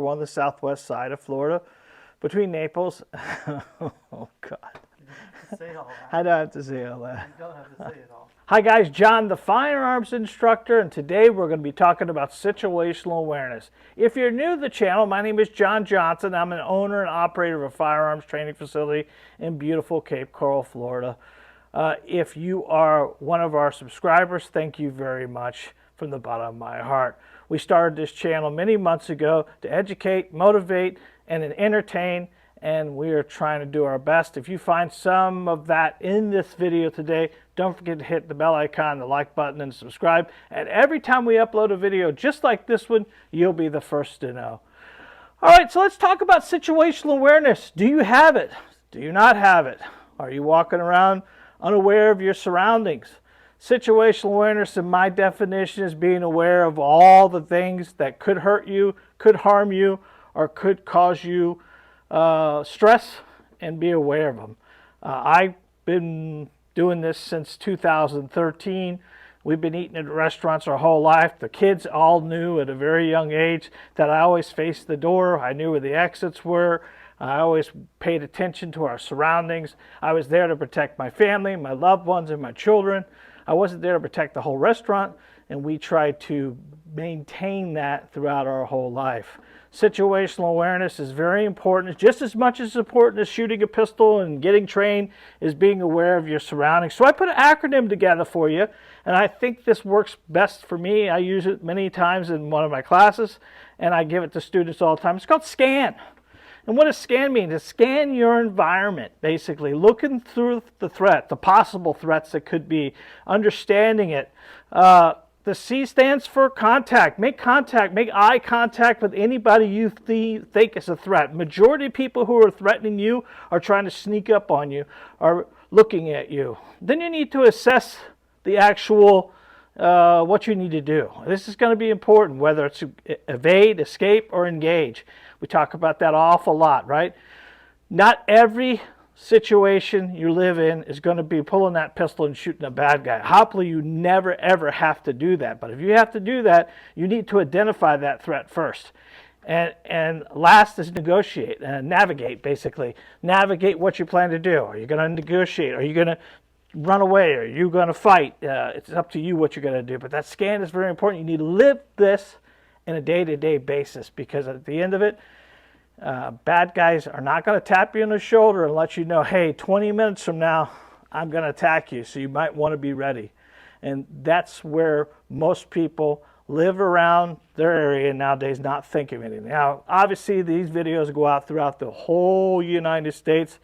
We're on the southwest side of Florida, between Naples. Oh, God. Say all that. I don't have to say all that. You don't have to say it all. Hi guys, John the Firearms Instructor, and today we're going to be talking about situational awareness. If you're new to the channel, my name is John Johnson. I'm an owner and operator of a firearms training facility in beautiful Cape Coral, Florida. If you are one of our subscribers, thank you very much from the bottom of my heart. We started this channel many months ago to educate, motivate, and entertain, and we are trying to do our best. If you find some of that in this video today, don't forget to hit the bell icon, the like button, and subscribe. And every time we upload a video just like this one, you'll be the first to know. All right, so let's talk about situational awareness. Do you have it? Do you not have it? Are you walking around unaware of your surroundings? Situational awareness, in my definition, is being aware of all the things that could hurt you, could harm you, or could cause you stress, and be aware of them. I've been doing this since 2013. We've been eating at restaurants our whole life. The kids all knew at a very young age that I always faced the door. I knew where the exits were. I always paid attention to our surroundings. I was there to protect my family, my loved ones, and my children. I wasn't there to protect the whole restaurant, and we tried to maintain that throughout our whole life. Situational awareness is very important. It's just as much as important as shooting a pistol and getting trained is being aware of your surroundings. So I put an acronym together for you, and I think this works best for me. I use it many times in one of my classes, and I give it to students all the time. It's called SCAN. And what does SCAN mean? To scan your environment, basically, looking through the threat, the possible threats that could be, understanding it. The C stands for contact. Make eye contact with anybody you think is a threat. Majority of people who are threatening you are trying to sneak up on you, are looking at you. Then you need to assess the actual what you need to do. This is going to be important, whether it's evade, escape, or engage. We talk about that an awful lot, right? Not every situation you live in is going to be pulling that pistol and shooting a bad guy. Hopefully you never ever have to do that. But if you have to do that, you need to identify that threat first. And last is negotiate, navigate, basically. Navigate what you plan to do. Are you going to negotiate? Are you going to run away? Are you going to fight? It's up to you what you're going to do. But that scan is very important. You need to live this in a day-to-day basis, because at the end of it, bad guys are not going to tap you on the shoulder and let you know, hey, 20 minutes from now, I'm going to attack you, so you might want to be ready. And that's where most people live around their area nowadays, not think of anything. Now, obviously, these videos go out throughout the whole United States,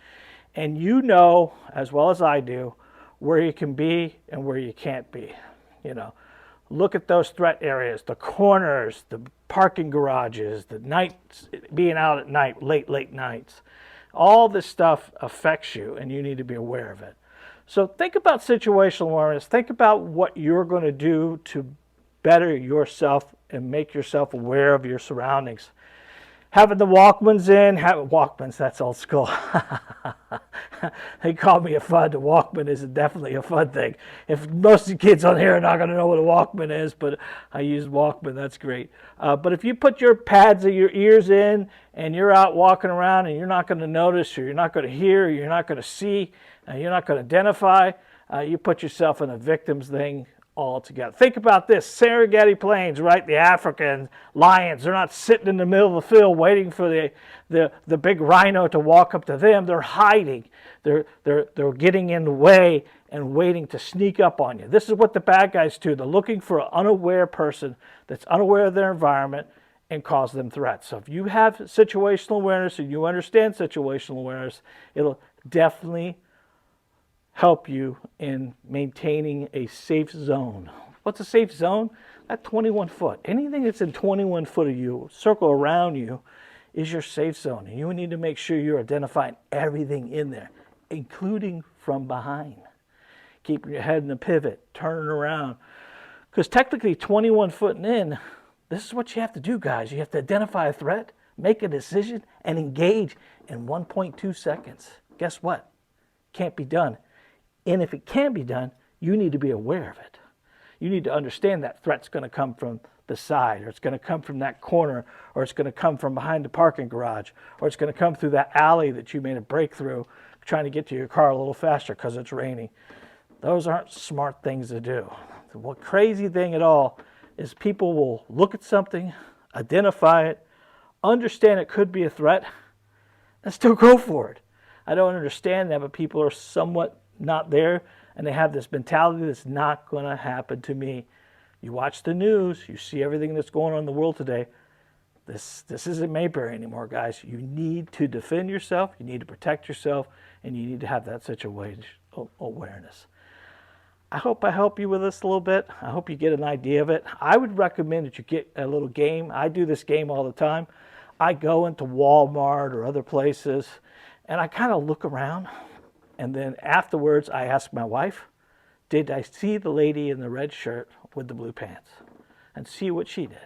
and you know, as well as I do, where you can be and where you can't be. You know, look at those threat areas, the corners, the parking garages, the nights, being out at night, late nights. All this stuff affects you, and you need to be aware of it. So think about situational awareness. Think about what you're going to do to better yourself and make yourself aware of your surroundings. Having the Walkmans in, Walkmans, that's old school. They call me a FUD. The Walkman is definitely a fun thing. If most of the kids on here are not going to know what a Walkman is, but I use Walkman, that's great. But if you put your pads of your ears in and you're out walking around and you're not going to notice, or you're not going to hear, or you're not going to see, you're not going to identify, you put yourself in a victim's thing altogether. Think about this. Serengeti plains, right? The African lions, they're not sitting in the middle of the field waiting for the big rhino to walk up to them. They're hiding. They're getting in the way and waiting to sneak up on you. This is what the bad guys do. They're looking for an unaware person that's unaware of their environment and cause them threats. So if you have situational awareness and you understand situational awareness, it'll definitely help you in maintaining a safe zone. What's a safe zone? At 21 foot. Anything that's in 21 foot of you, circle around you, is your safe zone. And you need to make sure you're identifying everything in there, including from behind. Keeping your head in the pivot, turning around. Because technically 21 foot and in, this is what you have to do, guys. You have to identify a threat, make a decision, and engage in 1.2 seconds. Guess what? Can't be done. And if it can be done, you need to be aware of it. You need to understand that threat's going to come from the side, or it's going to come from that corner, or it's going to come from behind the parking garage, or it's going to come through that alley that you made a break through trying to get to your car a little faster because it's raining. Those aren't smart things to do. The crazy thing at all is people will look at something, identify it, understand it could be a threat, and still go for it. I don't understand that, but people are somewhat not there, and they have this mentality that's not going to happen to me. You watch the news, you see everything that's going on in the world today. This isn't Mayberry anymore, guys. You need to defend yourself, you need to protect yourself, and you need to have that situational awareness. I hope I help you with this a little bit. I hope you get an idea of it. I would recommend that you get a little game. I do this game all the time. I go into Walmart or other places, and I kind of look around, and then afterwards I ask my wife, did I see the lady in the red shirt with the blue pants? And see what she did.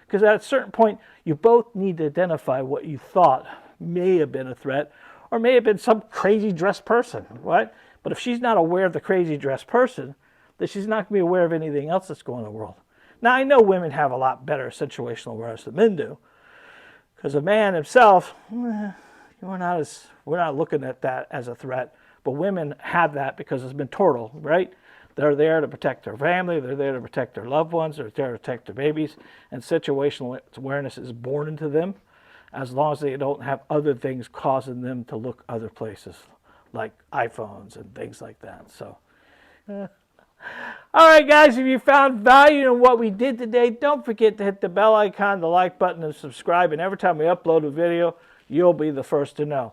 Because at a certain point, you both need to identify what you thought may have been a threat, or may have been some crazy dressed person, right? But if she's not aware of the crazy dressed person, then she's not going to be aware of anything else that's going on in the world. Now, I know women have a lot better situational awareness than men do, because a man himself, we're not looking at that as a threat, but women have that because it's been total, right? They're there to protect their family, they're there to protect their loved ones, they're there to protect their babies, and situational awareness is born into them as long as they don't have other things causing them to look other places, like iPhones and things like that. So, all right, guys, if you found value in what we did today, don't forget to hit the bell icon, the like button, and subscribe. And every time we upload a video, you'll be the first to know.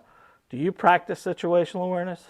Do you practice situational awareness?